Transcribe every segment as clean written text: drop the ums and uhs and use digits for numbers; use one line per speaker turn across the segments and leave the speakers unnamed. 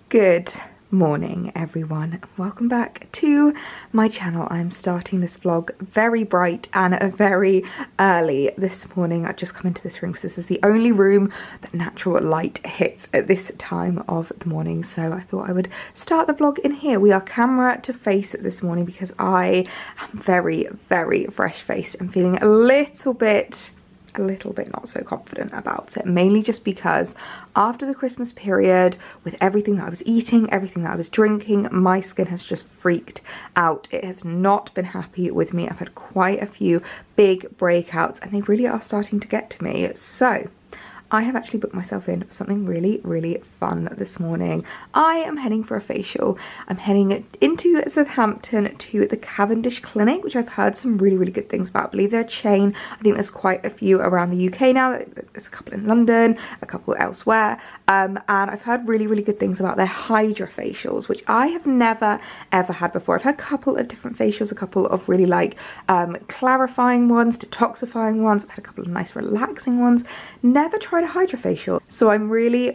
Good morning everyone, welcome back to my channel. I'm starting this vlog very bright and very early this morning. I've just come into this room because this is the only room that natural light hits at this time of the morning, so I thought I would start the vlog in here. We are camera to face this morning because I am very fresh faced. I'm feeling a little bit not so confident about it, mainly just because after the Christmas period, with everything that I was eating, everything that I was drinking, my skin has just freaked out. It has not been happy with me. I've had quite a few big breakouts and they really are starting to get to me. So I have actually booked myself in for something really fun this morning. I am heading for a facial. I'm heading into Southampton to the Cavendish Clinic, which I've heard some really good things about. I believe they're a chain. I think there's quite a few around the UK now. There's a couple in London, a couple elsewhere. And I've heard really good things about their Hydra facials, which I have never ever had before. I've had a couple of different facials, a couple of really like clarifying ones, detoxifying ones. I've had a couple of nice relaxing ones. Never tried a Hydra facial, so I'm really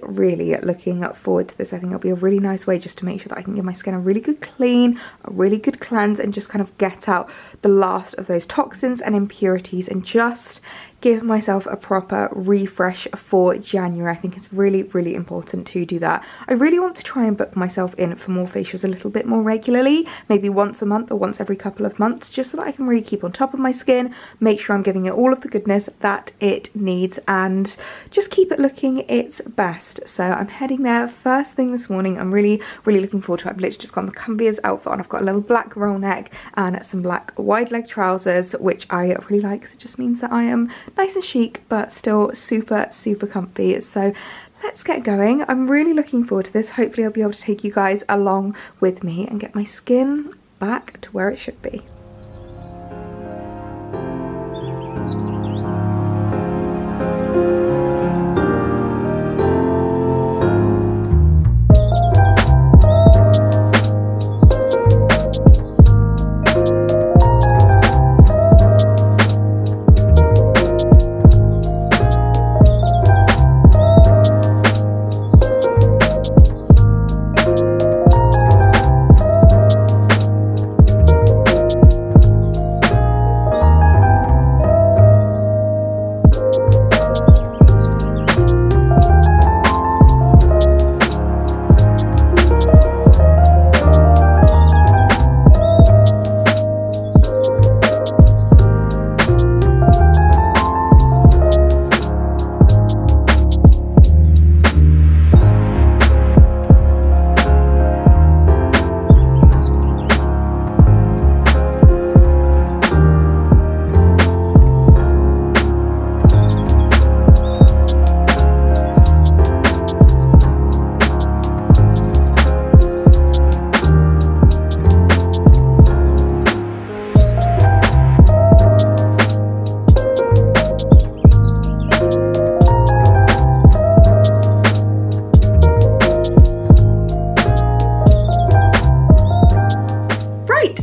looking forward to this. I think it'll be a really nice way just to make sure that I can give my skin a really good clean, a really good cleanse, and just kind of get out the last of those toxins and impurities and just give myself a proper refresh for January. I think it's really important to do that. I really want to try and book myself in for more facials a little bit more regularly, maybe once a month or once every couple of months, just so that I can really keep on top of my skin, make sure I'm giving it all of the goodness that it needs, and just keep it looking its best. So I'm heading there first thing this morning. I'm really looking forward to it. I've literally just got the comfiest outfit on. I've got a little black roll neck and some black wide leg trousers, which I really like because it just means that I am nice and chic but still super comfy. So let's get going. I'm really looking forward to this. Hopefully I'll be able to take you guys along with me and get my skin back to where it should be.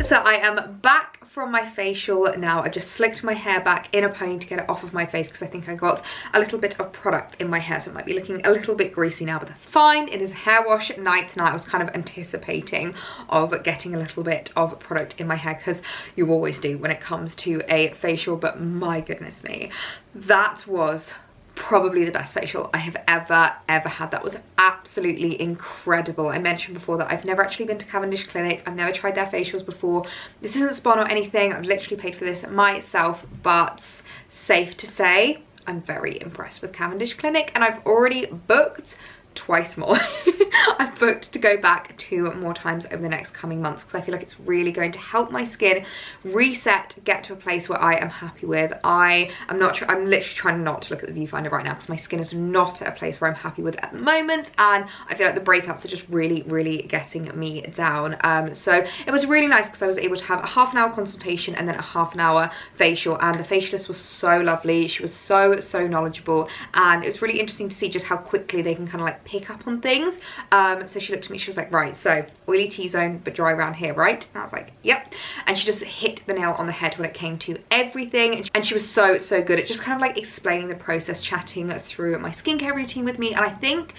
So I am back from my facial now. I just slicked my hair back in a pony to get it off of my face because I think I got a little bit of product in my hair, so it might be looking a little bit greasy now, but that's fine. It is hair wash night tonight. I was kind of anticipating of getting a little bit of product in my hair because you always do when it comes to a facial, but my goodness me, that was probably the best facial I have ever had. That was absolutely incredible. I mentioned before that I've never actually been to Cavendish Clinic. I've never tried their facials before. This isn't spun or anything. I've literally paid for this myself, but safe to say I'm very impressed with Cavendish Clinic, and I've already booked twice more. I've booked to go back 2 more times over the next coming months because I feel like it's really going to help my skin reset, get to a place where I am happy with. I'm literally trying not to look at the viewfinder right now because my skin is not at a place where I'm happy with at the moment, and I feel like the breakouts are just really getting me down. So it was really nice because I was able to have a half-an-hour consultation and then a half-an-hour facial, and the facialist was so lovely. She was so knowledgeable, and it was really interesting to see just how quickly they can kind of like pick up on things. So she looked at me, she was like, right, so oily T-zone but dry around here, right? And I was like, yep. And she just hit the nail on the head when it came to everything, and she was so good at just kind of like explaining the process, chatting through my skincare routine with me. And I think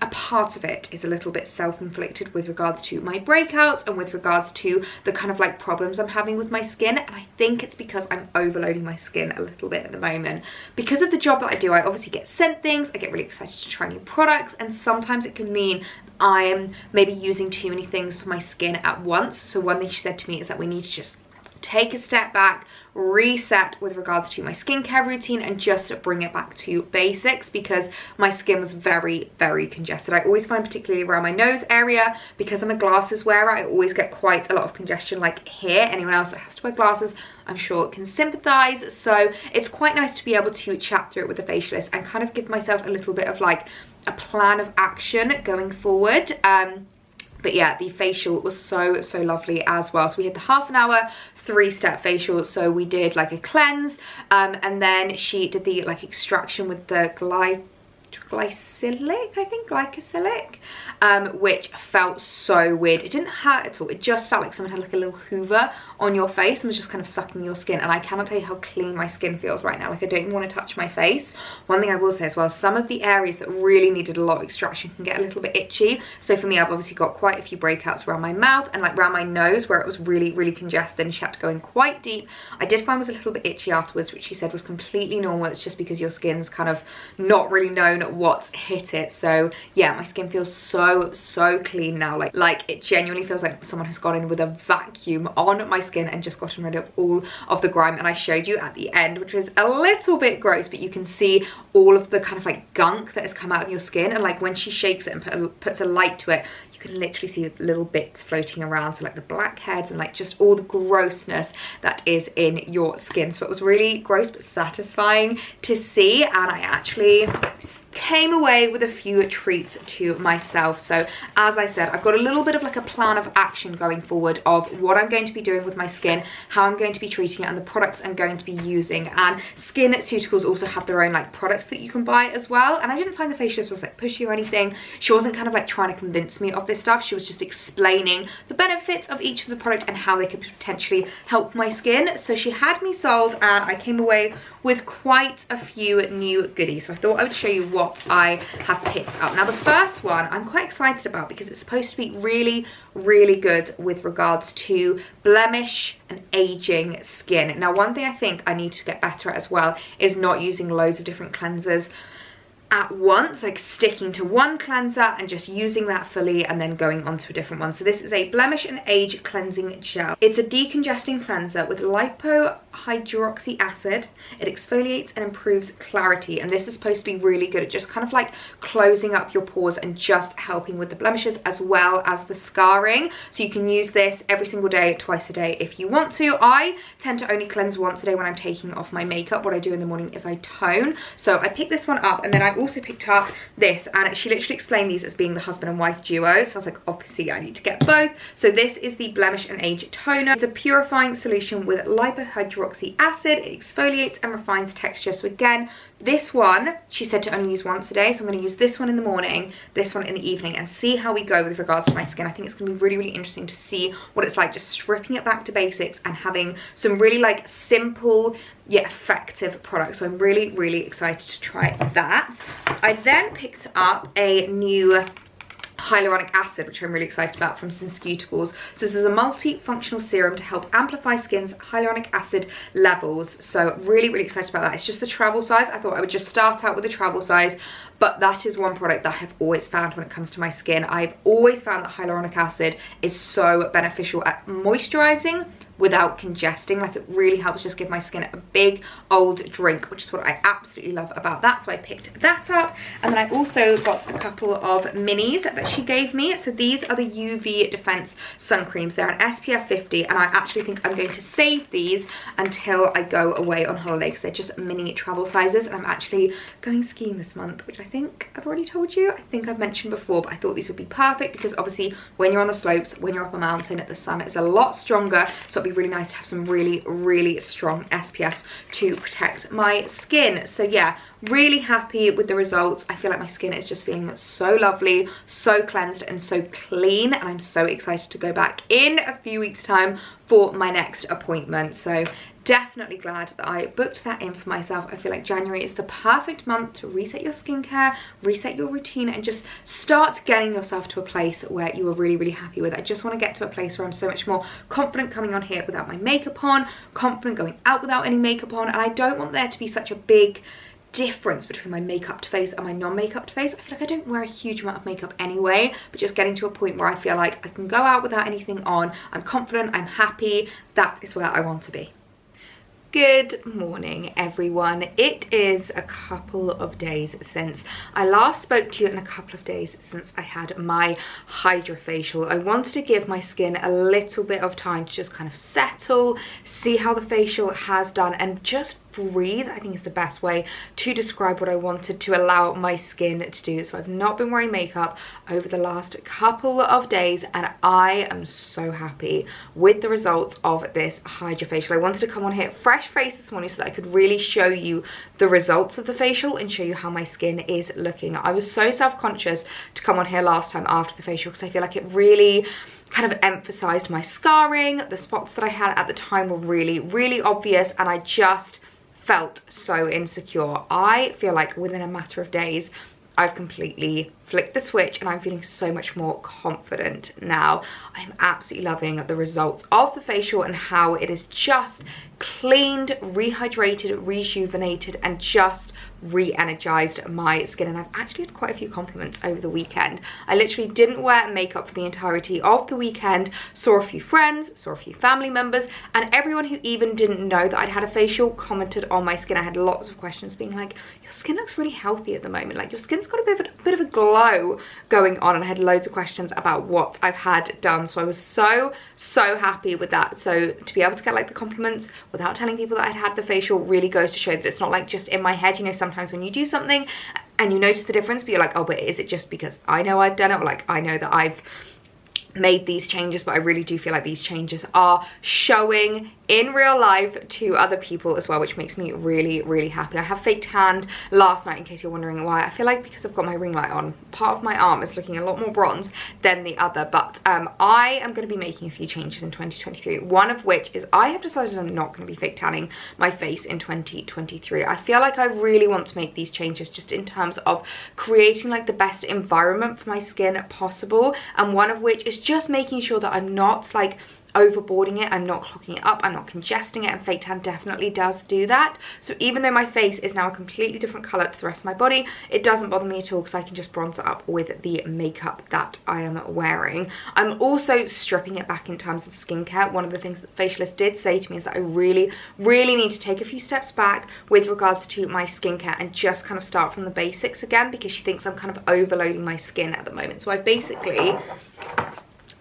a part of it is a little bit self-inflicted with regards to my breakouts and with regards to the kind of like problems I'm having with my skin, and I think it's because I'm overloading my skin a little bit at the moment. Because of the job that I do, I obviously get sent things, I get really excited to try new products, and sometimes it can mean I'm maybe using too many things for my skin at once. So one thing she said to me is that we need to just take a step back, reset with regards to my skincare routine, and just bring it back to basics, because my skin was very, very congested. I always find, particularly around my nose area, because I'm a glasses wearer, I always get quite a lot of congestion like here. Anyone else that has to wear glasses, I'm sure, can sympathize. So it's quite nice to be able to chat through it with the facialist and kind of give myself a little bit of like a plan of action going forward. But yeah, the facial was so lovely as well. So we had the half an hour 3-step facial. So we did like a cleanse, and then she did the like extraction with the glycolic, I think, glycolic, which felt so weird. It didn't hurt at all, it just felt like someone had like a little hoover on your face and was just kind of sucking your skin. And I cannot tell you how clean my skin feels right now. Like, I don't even want to touch my face. One thing I will say as well, some of the areas that really needed a lot of extraction can get a little bit itchy. So for me, I've obviously got quite a few breakouts around my mouth and like around my nose where it was really congested, and she had to go in quite deep. I did find was a little bit itchy afterwards, which she said was completely normal. It's just because your skin's kind of not really known what's hit it. So yeah, my skin feels so clean now. Like it genuinely feels like someone has gone in with a vacuum on my skin and just gotten rid of all of the grime. And I showed you at the end, which was a little bit gross, but you can see all of the kind of like gunk that has come out of your skin. And like when she shakes it and puts a light to it, you can literally see little bits floating around. So like the blackheads and like just all the grossness that is in your skin. So it was really gross but satisfying to see. And I actually came away with a few treats to myself. So as I said, I've got a little bit of like a plan of action going forward of what I'm going to be doing with my skin, how I'm going to be treating it, and the products I'm going to be using. And SkinCeuticals also have their own like products that you can buy as well. And I didn't find the facialist was like pushy or anything. She wasn't kind of like trying to convince me of this stuff. She was just explaining the benefits of each of the products and how they could potentially help my skin. So she had me sold, and I came away with quite a few new goodies. So I thought I would show you what I have picked up. Now the first one I'm quite excited about because it's supposed to be really good with regards to blemish and aging skin. Now one thing I think I need to get better at as well is not using loads of different cleansers at once, like sticking to one cleanser and just using that fully and then going on to a different one. So this is a blemish and age cleansing gel. It's a decongesting cleanser with lipohydroxy acid. It exfoliates and improves clarity, and this is supposed to be really good at just kind of like closing up your pores and just helping with the blemishes as well as the scarring. So you can use this every single day, twice a day if you want to. I tend to only cleanse once a day when I'm taking off my makeup. What I do in the morning is I tone. So I picked this one up, and then I also picked up this, and she literally explained these as being the husband and wife duo. So I was like, obviously I need to get both. So this is the Blemish and Age Toner. It's a purifying solution with lipohydroxy acid. It exfoliates and refines texture. So again, this one she said to only use once a day, so I'm going to use this one in the morning, this one in the evening, and see how we go with regards to my skin. I think it's going to be really interesting to see what it's like just stripping it back to basics and having some really like simple yet effective products. So I'm really excited to try that. I then picked up a new hyaluronic acid, which I'm really excited about, from SkinCeuticals. So this is a multi-functional serum to help amplify skin's hyaluronic acid levels. So really excited about that. It's just the travel size. I thought I would just start out with the travel size, but that is one product that I have always found when it comes to my skin. I've always found that hyaluronic acid is so beneficial at moisturizing without congesting. Like, it really helps just give my skin a big old drink, which is what I absolutely love about that. So I picked that up, and then I also got a couple of minis that she gave me. So these are the UV Defense sun creams. They're an SPF 50, and I actually think I'm going to save these until I go away on holiday, because they're just mini travel sizes. And I'm actually going skiing this month, which I think I've already told you, I think I've mentioned before, but I thought these would be perfect because obviously when you're on the slopes, when you're up a mountain, the sun is a lot stronger. So be really nice to have some really strong SPFs to protect my skin. So yeah, really happy with the results. I feel like my skin is just feeling so lovely, so cleansed and so clean, and I'm so excited to go back in a few weeks time for my next appointment. So definitely glad that I booked that in for myself. I feel like January is the perfect month to reset your skincare, reset your routine, and just start getting yourself to a place where you are really, really happy with it. I just want to get to a place where I'm so much more confident coming on here without my makeup on, confident going out without any makeup on, and I don't want there to be such a big difference between my makeup to face and my non-makeup to face. I feel like I don't wear a huge amount of makeup anyway, but just getting to a point where I feel like I can go out without anything on, I'm confident, I'm happy, that is where I want to be. Good morning, everyone. It is a couple of days since I last spoke to you, and a couple of days since I had my hydrofacial. I wanted to give my skin a little bit of time to just kind of settle, see how the facial has done, and just breathe. I think is the best way to describe what I wanted to allow my skin to do. So I've not been wearing makeup over the last couple of days, and I am so happy with the results of this hydrofacial. I wanted to come on here fresh face this morning so that I could really show you the results of the facial and show you how my skin is looking. I was so self-conscious to come on here last time after the facial because I feel like it really kind of emphasized my scarring. The spots that I had at the time were really, really obvious, and I just felt so insecure. I feel like within a matter of days I've completely flicked the switch and I'm feeling so much more confident now. I'm absolutely loving the results of the facial and how it is just cleaned, rehydrated, rejuvenated, and just re-energized my skin. And I've actually had quite a few compliments over the weekend. I literally didn't wear makeup for the entirety of the weekend, saw a few friends, saw a few family members, and everyone who even didn't know that I'd had a facial commented on my skin. I had lots of questions being like, your skin looks really healthy at the moment, like your skin's got a bit of a glow going on, and I had loads of questions about what I've had done. So I was so happy with that. So to be able to get like the compliments without telling people that I'd had the facial really goes to show that it's not like just in my head. You know, sometimes when you do something and you notice the difference, but you're like, oh, but is it just because I know I've done it, or like I know that I've made these changes? But I really do feel like these changes are showing in real life to other people as well, which makes me really, really happy. I have fake tanned last night, in case you're wondering why. I feel like because I've got my ring light on, part of my arm is looking a lot more bronze than the other. But I am going to be making a few changes in 2023, one of which is I have decided I'm not going to be fake tanning my face in 2023. I feel like I really want to make these changes just in terms of creating like the best environment for my skin possible, and one of which is just making sure that I'm not like overboarding it, I'm not clogging it up, I'm not congesting it, and fake tan definitely does do that. So even though my face is now a completely different colour to the rest of my body, it doesn't bother me at all because I can just bronze it up with the makeup that I am wearing. I'm also stripping it back in terms of skincare. One of the things that the facialist did say to me is that I really need to take a few steps back with regards to my skincare and just kind of start from the basics again, because she thinks I'm kind of overloading my skin at the moment. So I basically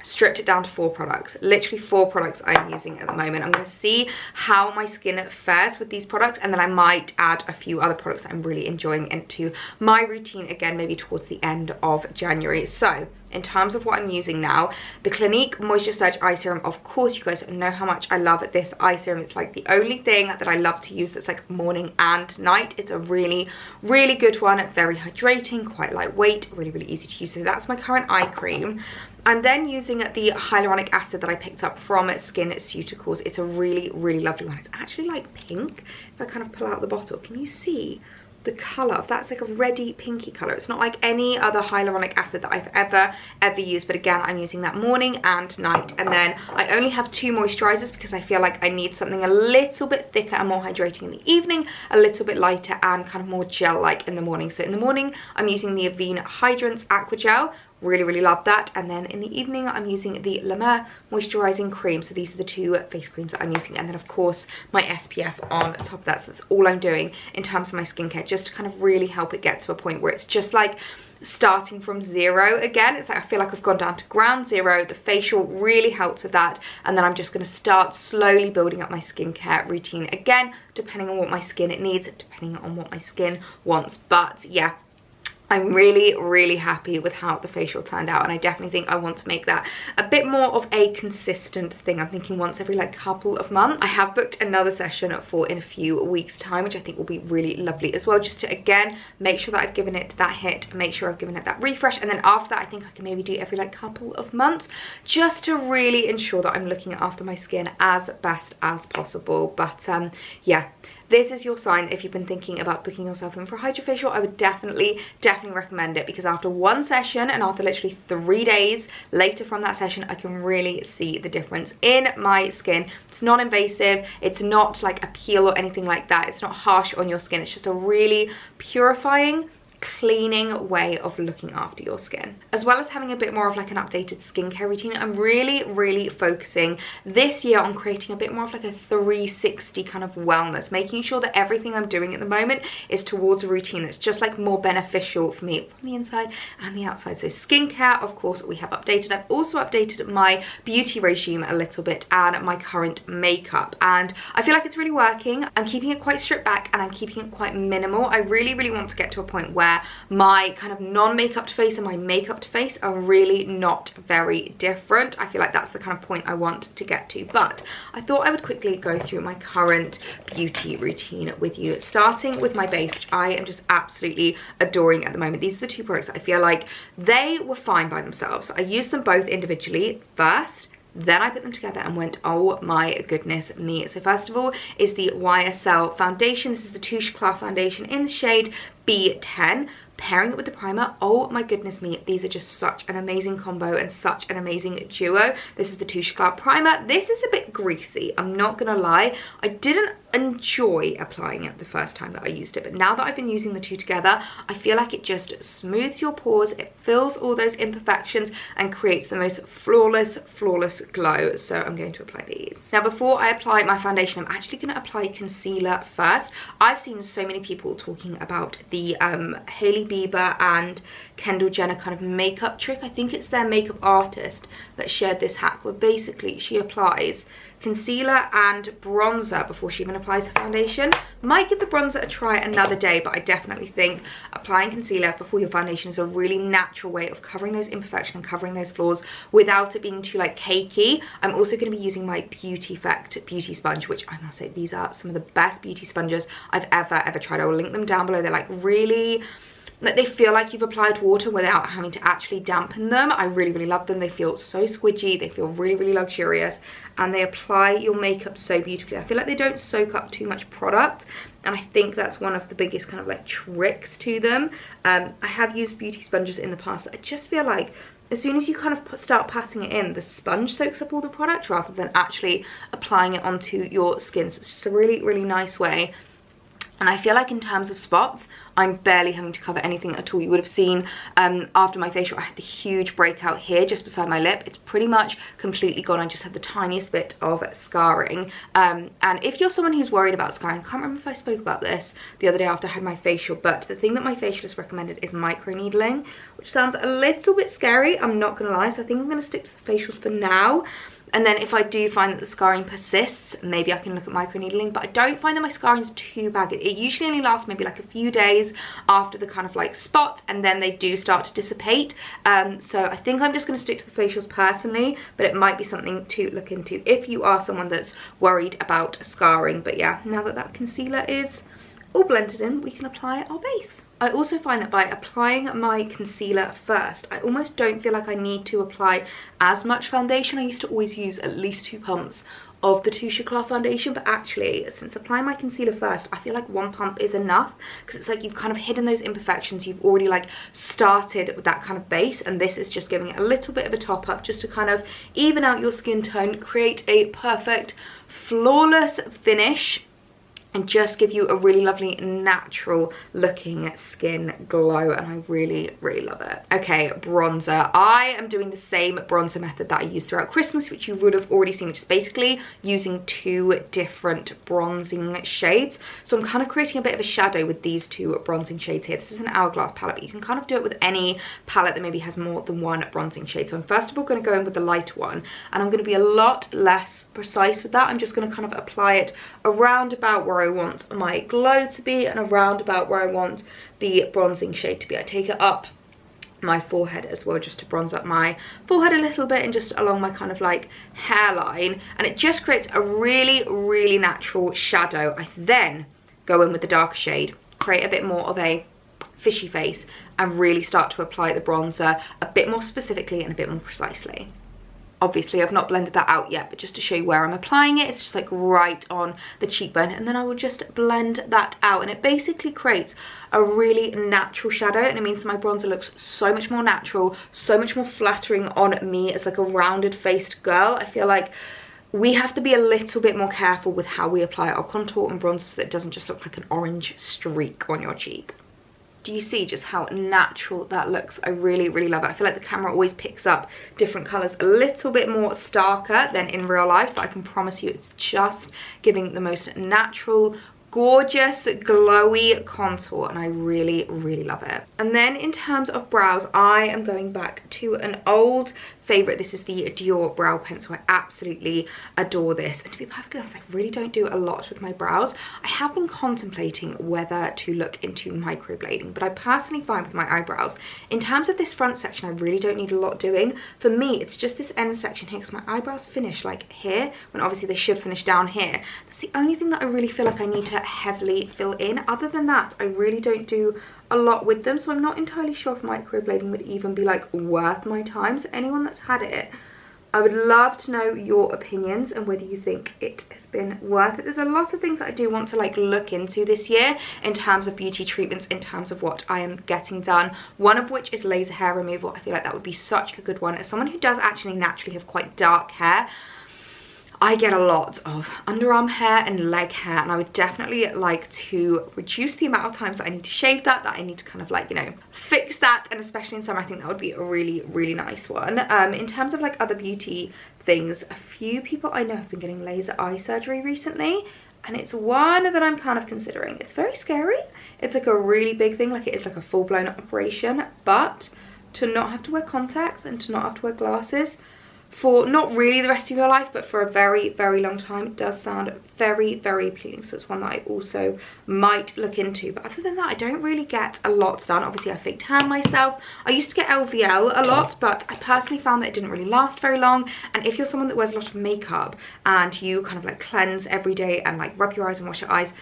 stripped it down to 4 products, literally 4 products I'm using at the moment. I'm going to see how my skin fares with these products, and then I might add a few other products that I'm really enjoying into my routine again, maybe towards the end of January. So in terms of what I'm using now, the Clinique Moisture Surge Eye Serum. Of course, you guys know how much I love this eye serum. It's like the only thing that I love to use that's like morning and night. It's a really good one, very hydrating, quite lightweight, really easy to use. So that's my current eye cream. I'm then using the hyaluronic acid that I picked up from SkinCeuticals. It's a really lovely one. It's actually like pink. If I kind of pull out the bottle, can you see the colour of that's like a reddy pinky colour? It's not like any other hyaluronic acid that I've ever used, but again, I'm using that morning and night. And then I only have 2 moisturisers because I feel like I need something a little bit thicker and more hydrating in the evening, a little bit lighter and kind of more gel-like in the morning. So in the morning, I'm using the Avene Hydrance Aqua Gel. Really love that. And then in the evening, I'm using the La Mer Moisturising Cream. So these are the 2 face creams that I'm using, and then of course my SPF on top of that. So that's all I'm doing in terms of my skincare, just to kind of really help it get to a point where it's just like starting from zero again. It's like I feel like I've gone down to ground zero. The facial really helped with that, and then I'm just going to start slowly building up my skincare routine again, depending on what my skin needs, depending on what my skin wants. But yeah, I'm really happy with how the facial turned out, and I definitely think I want to make that a bit more of a consistent thing. I'm thinking once every like couple of months. I have booked another session for in a few weeks time, which I think will be really lovely as well, just to again make sure that I've given it that hit, make sure I've given it that refresh, and then after that I think I can maybe do every like couple of months, just to really ensure that I'm looking after my skin as best as possible. But yeah, this is your sign. If you've been thinking about booking yourself in for a hydrofacial, I would definitely recommend it, because after one session and after literally 3 days later from that session, I can really see the difference in my skin. It's not invasive, it's not like a peel or anything like that, it's not harsh on your skin, it's just a really purifying, cleaning way of looking after your skin. As well as having a bit more of like an updated skincare routine, I'm really focusing this year on creating a bit more of like a 360 kind of wellness, making sure that everything I'm doing at the moment is towards a routine that's just like more beneficial for me from the inside and the outside. So skincare, of course, we have updated. I've also updated my beauty regime a little bit and my current makeup, and I feel like it's really working. I'm keeping it quite stripped back and I'm keeping it quite minimal. I really want to get to a point where my kind of non-makeup face and my makeup face are really not very different. I feel like that's the kind of point I want to get to. But I thought I would quickly go through my current beauty routine with you, starting with my base, which I am just absolutely adoring at the moment. These are the two products that I feel like they were fine by themselves. I used them both individually first, then I put them together and went, oh my goodness me. So first of all is the YSL foundation. This is the Touche Éclat foundation in the shade B10. Pairing it with the primer, oh my goodness me, these are just such an amazing combo and such an amazing duo. This is the Touche Éclat primer. This is a bit greasy, I'm not gonna lie. I didn't enjoy applying it the first time that I used it, but now that I've been using the two together, I feel like it just smooths your pores, it fills all those imperfections and creates the most flawless glow. So I'm going to apply these. Now before I apply my foundation, I'm actually going to apply concealer first. I've seen so many people talking about the Hailey Bieber and Kendall Jenner kind of makeup trick. I think it's their makeup artist that shared this hack, where basically she applies concealer and bronzer before she even applies her foundation. Might give the bronzer a try another day, but I definitely think applying concealer before your foundation is a really natural way of covering those imperfections and covering those flaws without it being too like cakey. I'm also going to be using my Beauty Effect beauty sponge, which I must say, these are some of the best beauty sponges I've ever tried. I will link them down below. They're like really, like, they feel like you've applied water without having to actually dampen them. I really love them. They feel so squidgy, they feel really luxurious, and they apply your makeup so beautifully. I feel like they don't soak up too much product, and I think that's one of the biggest kind of like tricks to them. I have used beauty sponges in the past that I just feel like as soon as you kind of start patting it in, the sponge soaks up all the product rather than actually applying it onto your skin. So it's just a really nice way. And I feel like in terms of spots, I'm barely having to cover anything at all. You would have seen after my facial, I had the huge breakout here just beside my lip. It's pretty much completely gone. I just have the tiniest bit of scarring. And if you're someone who's worried about scarring, I can't remember if I spoke about this the other day after I had my facial, but the thing that my facialist recommended is microneedling, which sounds a little bit scary, I'm not gonna lie. So I think I'm gonna stick to the facials for now. And then if I do find that the scarring persists, maybe I can look at microneedling, but I don't find that my scarring is too bad. It usually only lasts maybe like a few days after the kind of like spots, and then they do start to dissipate. So I think I'm just going to stick to the facials personally, but it might be something to look into if you are someone that's worried about scarring. But yeah, now that that concealer is all blended in, we can apply our base. I also find that by applying my concealer first, I almost don't feel like I need to apply as much foundation. I used to always use at least 2 pumps of the Touche Éclat foundation, but actually since applying my concealer first, I feel like 1 pump is enough, because it's like you've kind of hidden those imperfections, you've already like started with that kind of base, and this is just giving it a little bit of a top up just to kind of even out your skin tone, create a perfect flawless finish, and just give you a really lovely natural looking skin glow, and I really love it. Okay, bronzer. I am doing the same bronzer method that I used throughout Christmas, which you would have already seen, which is basically using 2 different bronzing shades. So I'm kind of creating a bit of a shadow with these 2 bronzing shades here. This is an Hourglass palette, but you can kind of do it with any palette that maybe has more than 1 bronzing shade. So I'm first of all going to go in with the lighter one, and I'm going to be a lot less precise with that. I'm just going to kind of apply it around about where I want my glow to be and around about where I want the bronzing shade to be. I take it up my forehead as well, just to bronze up my forehead a little bit and just along my kind of like hairline, and it just creates a really natural shadow. I then go in with the darker shade, create a bit more of a fishy face, and really start to apply the bronzer a bit more specifically and a bit more precisely. Obviously I've not blended that out yet, but just to show you where I'm applying it, it's just like right on the cheekbone, and then I will just blend that out, and it basically creates a really natural shadow, and it means that my bronzer looks so much more natural, so much more flattering on me as like a rounded faced girl. I feel like we have to be a little bit more careful with how we apply our contour and bronzer so that it doesn't just look like an orange streak on your cheek. Do you see just how natural that looks? I really love it. I feel like the camera always picks up different colours a little bit more starker than in real life, but I can promise you it's just giving the most natural, gorgeous, glowy contour, and I really love it. And then in terms of brows, I am going back to an old favourite. This is the Dior brow pencil. I absolutely adore this, and to be perfectly honest, I really don't do a lot with my brows. I have been contemplating whether to look into microblading, but I personally find with my eyebrows, in terms of this front section, I really don't need a lot doing. For me, it's just this end section here, because my eyebrows finish like here, when obviously they should finish down here. That's the only thing that I really feel like I need to heavily fill in. Other than that, I really don't do a lot with them, so I'm not entirely sure if microblading would even be like worth my time. So anyone that's had it, I would love to know your opinions and whether you think it has been worth it. There's a lot of things that I do want to like look into this year in terms of beauty treatments, in terms of what I am getting done, one of which is laser hair removal. I feel like that would be such a good one. As someone who does actually naturally have quite dark hair, I get a lot of underarm hair and leg hair, and I would definitely like to reduce the amount of times that I need to shave that I need to kind of like, you know, fix that, and especially in summer I think that would be a really nice one. In terms of like other beauty things, a few people I know have been getting laser eye surgery recently, and it's one that I'm kind of considering. It's very scary. It's like a really big thing, like it is like a full-blown operation, but to not have to wear contacts and to not have to wear glasses for not really the rest of your life, but for a very long time, it does sound very appealing. So it's one that I also might look into. But other than that, I don't really get a lot done. Obviously I fake tan myself. I used to get LVL a lot, but I personally found that it didn't really last very long. And if you're someone that wears a lot of makeup and you kind of like cleanse every day and like rub your eyes and wash your eyes,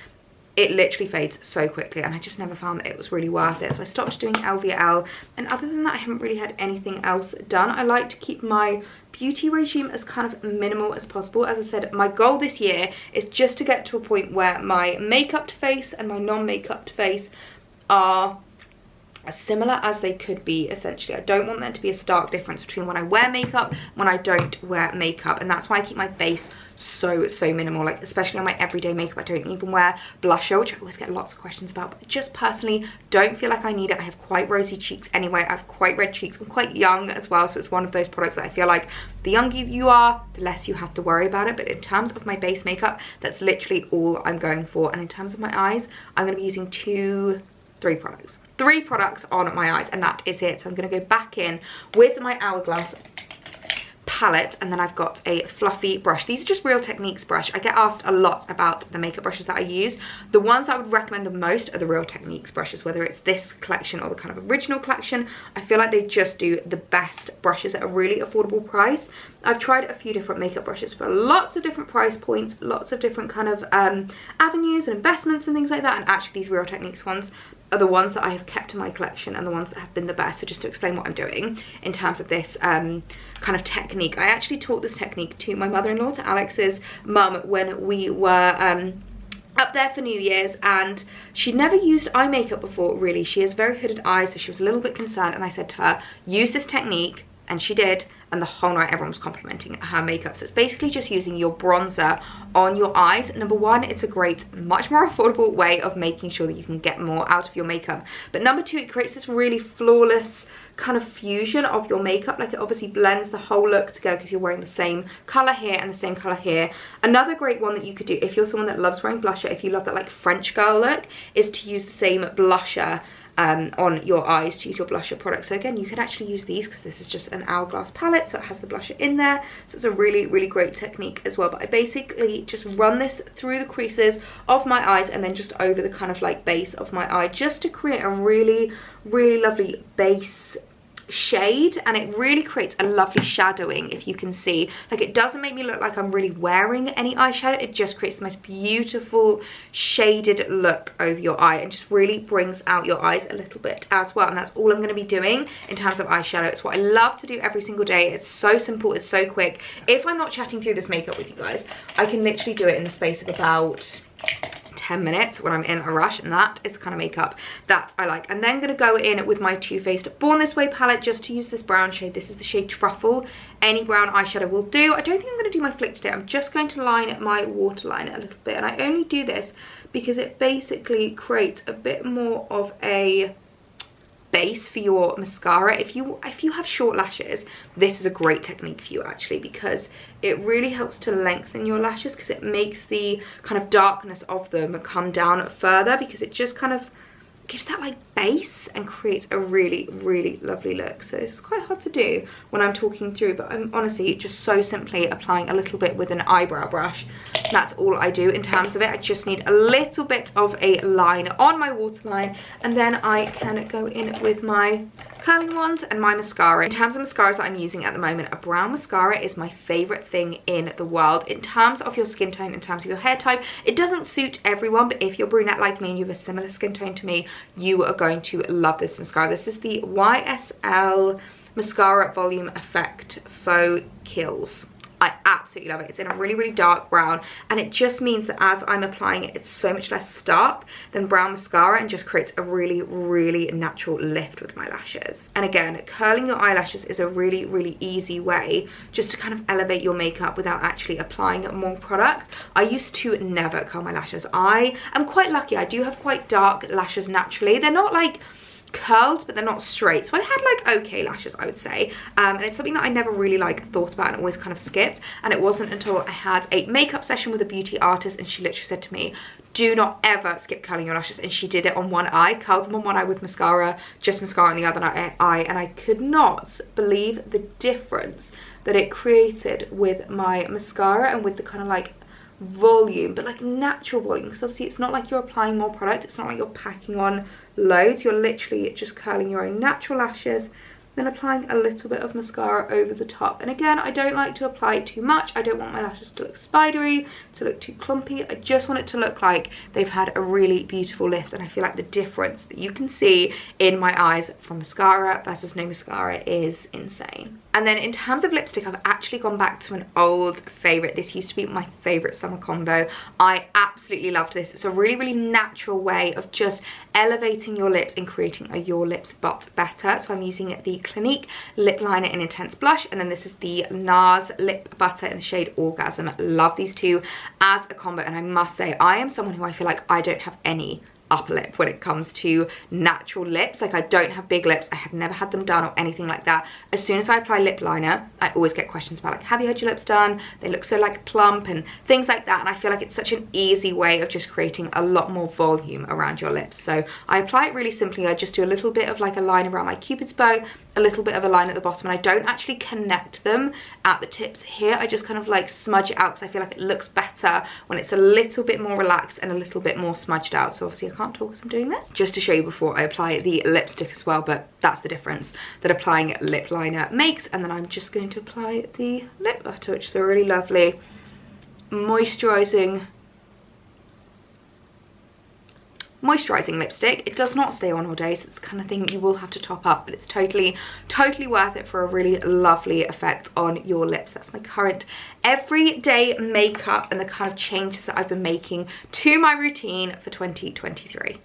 it literally fades so quickly, and I just never found that it was really worth it. So I stopped doing LVL, and other than that I haven't really had anything else done. I like to keep my beauty regime as kind of minimal as possible. As I said, my goal this year is just to get to a point where my makeup face and my non-makeup face are as similar as they could be, essentially. I don't want there to be a stark difference between when I wear makeup and when I don't wear makeup, and that's why I keep my face so minimal. Like especially on my everyday makeup, I don't even wear blusher, which I always get lots of questions about, but I just personally don't feel like I need it. I have quite rosy cheeks anyway. I have quite red cheeks. I'm quite young as well, so it's one of those products that I feel like the younger you are, the less you have to worry about it. But in terms of my base makeup, that's literally all I'm going for. And in terms of my eyes, I'm going to be using three products on my eyes, and that is it. So I'm going to go back in with my Hourglass palette, and then I've got a fluffy brush. These are just Real Techniques brush. I get asked a lot about the makeup brushes that I use. The ones I would recommend the most are the Real Techniques brushes, whether it's this collection or the kind of original collection. I feel like they just do the best brushes at a really affordable price. I've tried a few different makeup brushes for lots of different price points, lots of different kind of avenues and investments and things like that, and actually these Real Techniques ones are the ones that I have kept in my collection and the ones that have been the best. So just to explain what I'm doing in terms of this kind of technique, I actually taught this technique to my mother-in-law, to Alex's mum, when we were up there for New Year's, and she'd never used eye makeup before really. She has very hooded eyes, so she was a little bit concerned, and I said to her, use this technique, and she did, and the whole night everyone was complimenting her makeup. So it's basically just using your bronzer on your eyes. Number one, it's a great, much more affordable way of making sure that you can get more out of your makeup. But number two, it creates this really flawless kind of fusion of your makeup. Like it obviously blends the whole look together because you're wearing the same color here and the same color here. Another great one that you could do if you're someone that loves wearing blusher, if you love that like French girl look, is to use the same blusher on your eyes to use your blusher product. So again, you could actually use these because this is just an hourglass palette, so it has the blusher in there. So it's a really, really great technique as well. But I basically just run this through the creases of my eyes and then just over the kind of like base of my eye, just to create a really, really lovely base shade, and it really creates a lovely shadowing. If you can see, like, it doesn't make me look like I'm really wearing any eyeshadow, it just creates the most beautiful shaded look over your eye and just really brings out your eyes a little bit as well. And that's all I'm going to be doing in terms of eyeshadow. It's what I love to do every single day. It's so simple, it's so quick. If I'm not chatting through this makeup with you guys, I can literally do it in the space of about 10 minutes when I'm in a rush, and that is the kind of makeup that I like. And then going to go in with my Too Faced Born This Way palette just to use this brown shade. This is the shade Truffle. Any brown eyeshadow will do. I don't think I'm going to do my flick today. I'm just going to line my waterline a little bit, and I only do this because it basically creates a bit more of a base for your mascara. If you have short lashes, this is a great technique for you actually, because it really helps to lengthen your lashes, because it makes the kind of darkness of them come down further, because it just kind of gives that like base and creates a really, really lovely look. So it's quite hard to do when I'm talking through, but I'm honestly just so simply applying a little bit with an eyebrow brush. That's all I do in terms of it. I just need a little bit of a line on my waterline, and then I can go in with my curling ones and my mascara. In terms of mascaras that I'm using at the moment, a brown mascara is my favorite thing in the world. In terms of your skin tone, in terms of your hair type, it doesn't suit everyone, but if you're brunette like me and you have a similar skin tone to me, you are going to love this mascara. This is the YSL Mascara Volume Effect Faux Kills. I absolutely love it. It's in a really, really dark brown, and it just means that as I'm applying it, it's so much less stark than brown mascara and just creates a really, really natural lift with my lashes. And again, curling your eyelashes is a really, really easy way just to kind of elevate your makeup without actually applying more product. I used to never curl my lashes. I am quite lucky. I do have quite dark lashes naturally. They're not like curled, but they're not straight, so I've had like okay lashes, I would say, and it's something that I never really like thought about and always kind of skipped. And it wasn't until I had a makeup session with a beauty artist, and she literally said to me, do not ever skip curling your lashes. And she did it on one eye, curled them on one eye with mascara, just mascara on the other eye, and I could not believe the difference that it created with my mascara and with the kind of like volume, but like natural volume, because obviously it's not like you're applying more product, it's not like you're packing on loads, you're literally just curling your own natural lashes, then applying a little bit of mascara over the top. And again, I don't like to apply too much. I don't want my lashes to look spidery, to look too clumpy. I just want it to look like they've had a really beautiful lift, and I feel like the difference that you can see in my eyes from mascara versus no mascara is insane. And then in terms of lipstick, I've actually gone back to an old favorite. This used to be my favorite summer combo. I absolutely loved this. It's a really, really natural way of just elevating your lips and creating a your lips spot better. So I'm using the Clinique lip liner in Intense Blush, and then this is the NARS lip butter in the shade Orgasm. Love these two as a combo, and I must say, I am someone who I feel like I don't have any upper lip when it comes to natural lips. Like, I don't have big lips. I have never had them done or anything like that. As soon as I apply lip liner, I always get questions about like, have you had your lips done? They look so like plump and things like that. And I feel like it's such an easy way of just creating a lot more volume around your lips. So I apply it really simply. I just do a little bit of like a line around my Cupid's bow, a little bit of a line at the bottom, and I don't actually connect them at the tips here. I just kind of like smudge it out because I feel like it looks better when it's a little bit more relaxed and a little bit more smudged out. So obviously I can't talk as I'm doing this, just to show you before I apply the lipstick as well, but that's the difference that applying lip liner makes. And then I'm just going to apply the lip butter, which is a really lovely moisturizing lipstick. It does not stay on all day, so it's the kind of thing you will have to top up, but it's totally worth it for a really lovely effect on your lips. That's my current everyday makeup and the kind of changes that I've been making to my routine for 2023.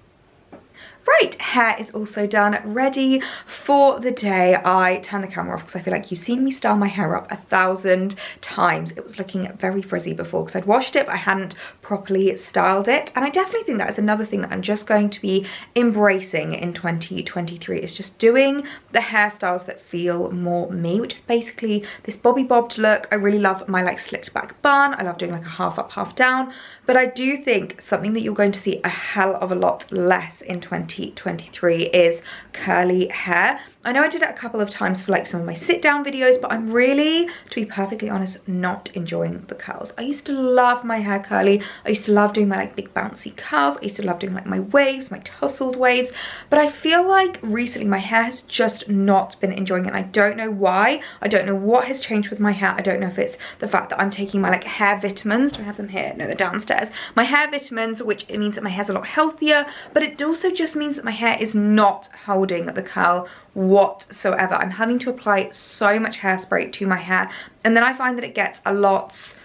Right, hair is also done, ready for the day. I turned the camera off because I feel like you've seen me style my hair up 1,000 times. It was looking very frizzy before because I'd washed it, but I hadn't properly styled it. And I definitely think that is another thing that I'm just going to be embracing in 2023, is just doing the hairstyles that feel more me, which is basically this bobby bobbed look. I really love my like slicked back bun. I love doing like a half up, half down. But I do think something that you're going to see a hell of a lot less in 2023 2023 is curly hair. I know I did it a couple of times for like some of my sit down videos, but I'm really, to be perfectly honest, not enjoying the curls. I used to love my hair curly. I used to love doing my like big bouncy curls. I used to love doing like my waves, my tousled waves, but I feel like recently my hair has just not been enjoying it. And I don't know why. I don't know what has changed with my hair. I don't know if it's the fact that I'm taking my like hair vitamins. Do I have them here? No, they're downstairs. My hair vitamins, which it means that my hair's a lot healthier, but it also just means that my hair is not holding the curl whatsoever. I'm having to apply so much hairspray to my hair, and then I find that it gets a lot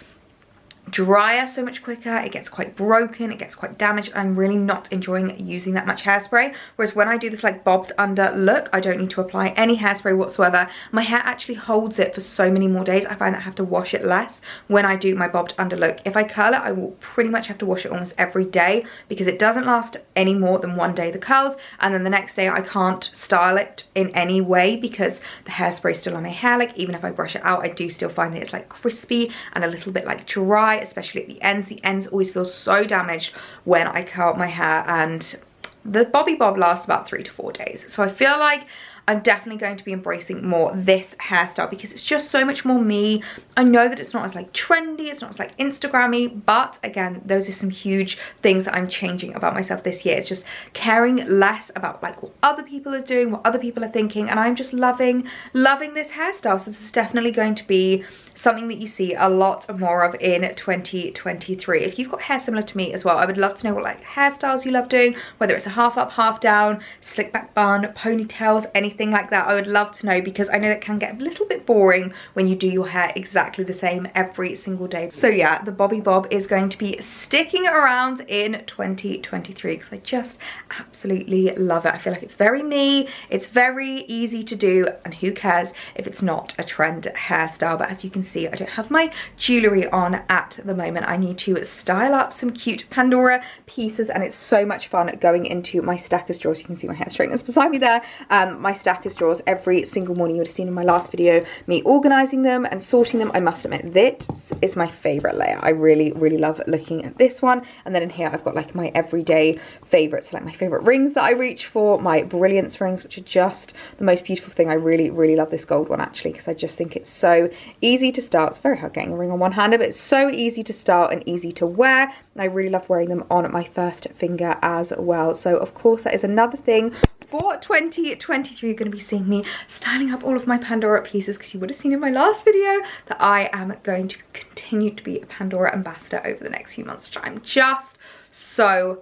drier so much quicker. It gets quite broken, it gets quite damaged. I'm really not enjoying using that much hairspray, whereas when I do this like bobbed under look, I don't need to apply any hairspray whatsoever. My hair actually holds it for so many more days. I find that I have to wash it less when I do my bobbed under look. If I curl it, I will pretty much have to wash it almost every day because it doesn't last any more than one day, the curls, and then the next day I can't style it in any way because the hairspray is still on my hair. Like even if I brush it out, I do still find that it's like crispy and a little bit like dry, especially at the ends. The ends always feel so damaged when I curl my hair, and the bobby bob lasts about 3 to 4 days. So I feel like I'm definitely going to be embracing more this hairstyle because it's just so much more me. I know that it's not as like trendy, it's not as like Instagrammy, but again, those are some huge things that I'm changing about myself this year. It's just caring less about like what other people are doing, what other people are thinking, and I'm just loving this hairstyle. So this is definitely going to be something that you see a lot more of in 2023. If you've got hair similar to me as well, I would love to know what like hairstyles you love doing, whether it's a half up, half down, slick back bun, ponytails, anything like that. I would love to know because I know that can get a little bit boring when you do your hair exactly the same every single day. So yeah, the bobby bob is going to be sticking around in 2023 because I just absolutely love it. I feel like it's very me, it's very easy to do, and who cares if it's not a trend hairstyle. But as you can see, I don't have my jewellery on at the moment. I need to style up some cute Pandora pieces, and it's so much fun going into my stackers drawers. You can see my hair straighteners beside me there. My stackers drawers every single morning. You would have seen in my last video me organising them and sorting them. I must admit, this is my favourite layer. I really love looking at this one. And then in here I've got like my everyday favourites, so like my favourite rings that I reach for, my Brilliance rings, which are just the most beautiful thing. I really love this gold one actually because I just think it's so easy to start. It's very hard getting a ring on one hander, but it's so easy to start and easy to wear, and I really love wearing them on my first finger as well. So of course that is another thing. For 2023, you're going to be seeing me styling up all of my Pandora pieces because you would have seen in my last video that I am going to continue to be a Pandora ambassador over the next few months, which I'm just so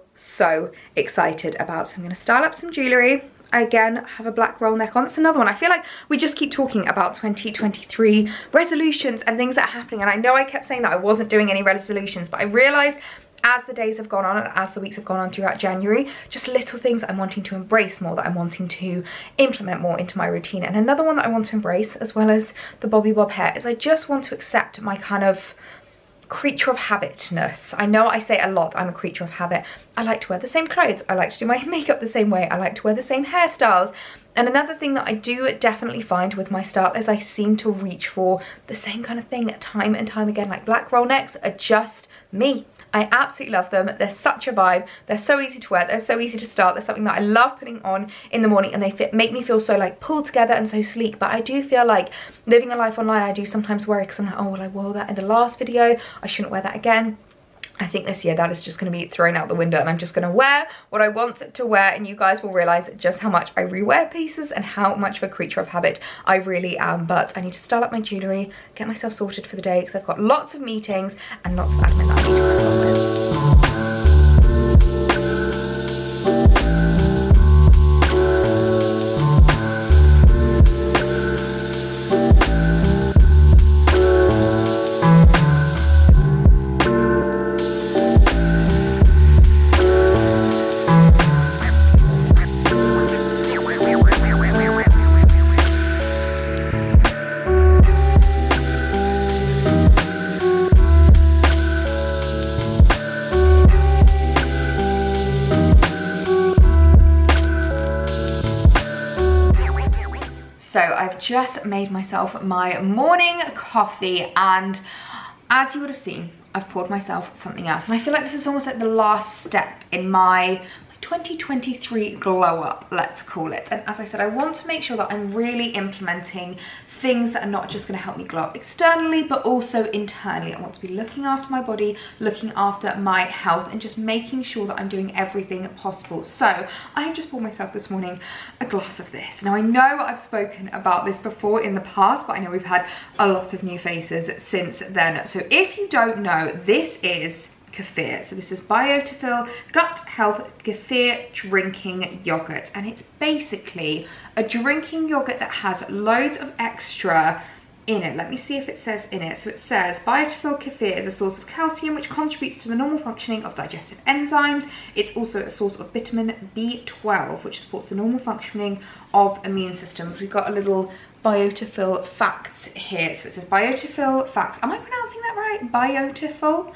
excited about. So I'm going to style up some jewellery. I again have a black roll neck on. That's another one. I feel like we just keep talking about 2023 resolutions and things that are happening, and I know I kept saying that I wasn't doing any resolutions, but I realised as the days have gone on and as the weeks have gone on throughout January, just little things I'm wanting to embrace more, that I'm wanting to implement more into my routine. And another one that I want to embrace, as well as the bobby bob hair, is I just want to accept my kind of creature of habitness. I know I say a lot that I'm a creature of habit. I like to wear the same clothes. I like to do my makeup the same way. I like to wear the same hairstyles. And another thing that I do definitely find with my style is I seem to reach for the same kind of thing time and time again. Like black roll necks are just me. I absolutely love them. They're such a vibe. They're so easy to wear. They're so easy to style. They're something that I love putting on in the morning, and they make me feel so like pulled together and so sleek. But I do feel like living a life online, I do sometimes worry because I'm like, oh, well, I wore that in the last video. I shouldn't wear that again. I think this year that is just going to be thrown out the window, and I'm just going to wear what I want to wear, and you guys will realise just how much I rewear pieces and how much of a creature of habit I really am. But I need to style up my jewellery, get myself sorted for the day because I've got lots of meetings and lots of admin that I need to crack on with. So I've just made myself my morning coffee, and as you would have seen, I've poured myself something else. And I feel like this is almost like the last step in my 2023 glow up, let's call it. And as I said, I want to make sure that I'm really implementing things that are not just going to help me glow up externally, but also internally. I want to be looking after my body, looking after my health, and just making sure that I'm doing everything possible. So I have just bought myself this morning a glass of this. Now I know I've spoken about this before in the past, but I know we've had a lot of new faces since then. So if you don't know, this is kefir. So this is beautytreatments gut health kefir drinking yogurt, and it's basically a drinking yogurt that has loads of extra in it. Let me see if it says in it. So it says beautytreatments kefir is a source of calcium which contributes to the normal functioning of digestive enzymes. It's also a source of vitamin B12 which supports the normal functioning of immune systems. We've got a little beautytreatments facts here. So it says beautytreatments facts. Am I pronouncing that right? Beautytreatments.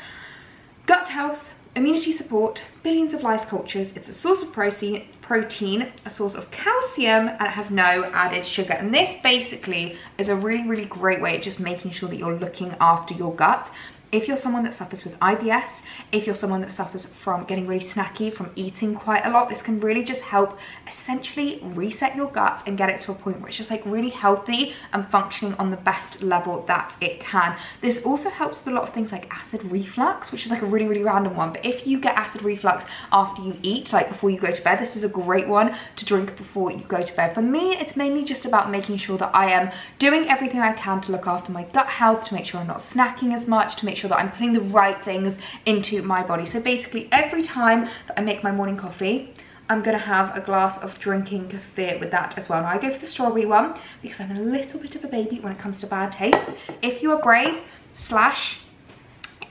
Gut health, immunity support, billions of life cultures. It's a source of protein, a source of calcium, and it has no added sugar. And this basically is a really, really great way of just making sure that you're looking after your gut. If you're someone that suffers with IBS, if you're someone that suffers from getting really snacky, from eating quite a lot, this can really just help essentially reset your gut and get it to a point where it's just like really healthy and functioning on the best level that it can. This also helps with a lot of things like acid reflux, which is like a really, really random one. But if you get acid reflux after you eat, like before you go to bed, this is a great one to drink before you go to bed. For me, it's mainly just about making sure that I am doing everything I can to look after my gut health, to make sure I'm not snacking as much, to make sure that I'm putting the right things into my body. So basically every time that I make my morning coffee, I'm gonna have a glass of drinking kefir with that as well. Now I go for the strawberry one because I'm a little bit of a baby when it comes to bad taste. If you are brave, slash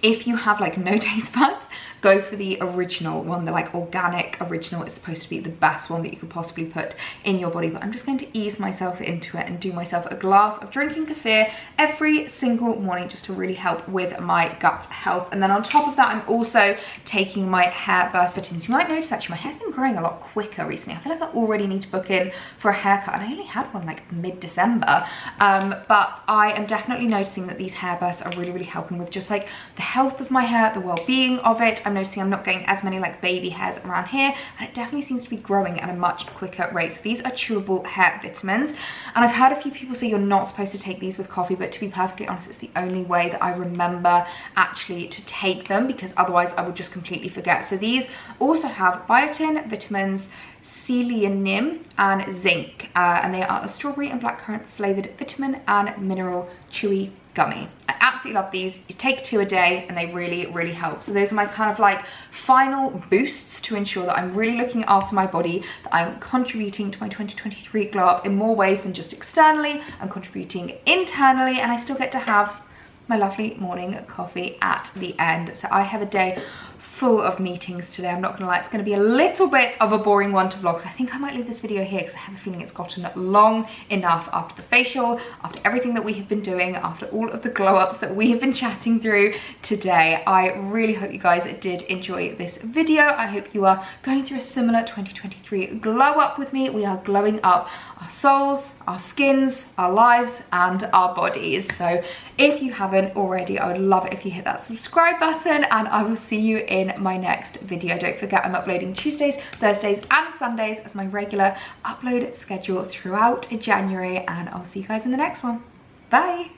if you have like no taste buds, go for the original one. The like organic original is supposed to be the best one that you could possibly put in your body. But I'm just going to ease myself into it and do myself a glass of drinking kefir every single morning just to really help with my gut health. And then on top of that, I'm also taking my hair burst vitamins. You might notice actually my hair's been growing a lot quicker recently. I feel like I already need to book in for a haircut, and I only had one like mid-December. But I am definitely noticing that these hair bursts are really, really helping with just like the health of my hair, the well-being of it. I'm noticing I'm not getting as many like baby hairs around here, and it definitely seems to be growing at a much quicker rate. So these are chewable hair vitamins, and I've heard a few people say you're not supposed to take these with coffee, but to be perfectly honest, it's the only way that I remember actually to take them, because otherwise I would just completely forget. So these also have biotin, vitamins, selenium and zinc, and they are a strawberry and blackcurrant flavored vitamin and mineral chewy gummy. I absolutely love these. You take 2 a day and they really, really help. So those are my kind of like final boosts to ensure that I'm really looking after my body, that I'm contributing to my 2023 glow up in more ways than just externally. I'm contributing internally, and I still get to have my lovely morning coffee at the end. So I have a day full of meetings today. I'm not gonna lie, it's gonna be a little bit of a boring one to vlog, so I think I might leave this video here because I have a feeling it's gotten long enough after the facial, after everything that we have been doing, after all of the glow ups that we have been chatting through today. I really hope you guys did enjoy this video. I hope you are going through a similar 2023 glow up with me. We are glowing up our souls, our skins, our lives and our bodies. So if you haven't already, I would love it if you hit that subscribe button, and I will see you in my next video. Don't forget I'm uploading Tuesdays, Thursdays and Sundays as my regular upload schedule throughout January, and I'll see you guys in the next one. Bye!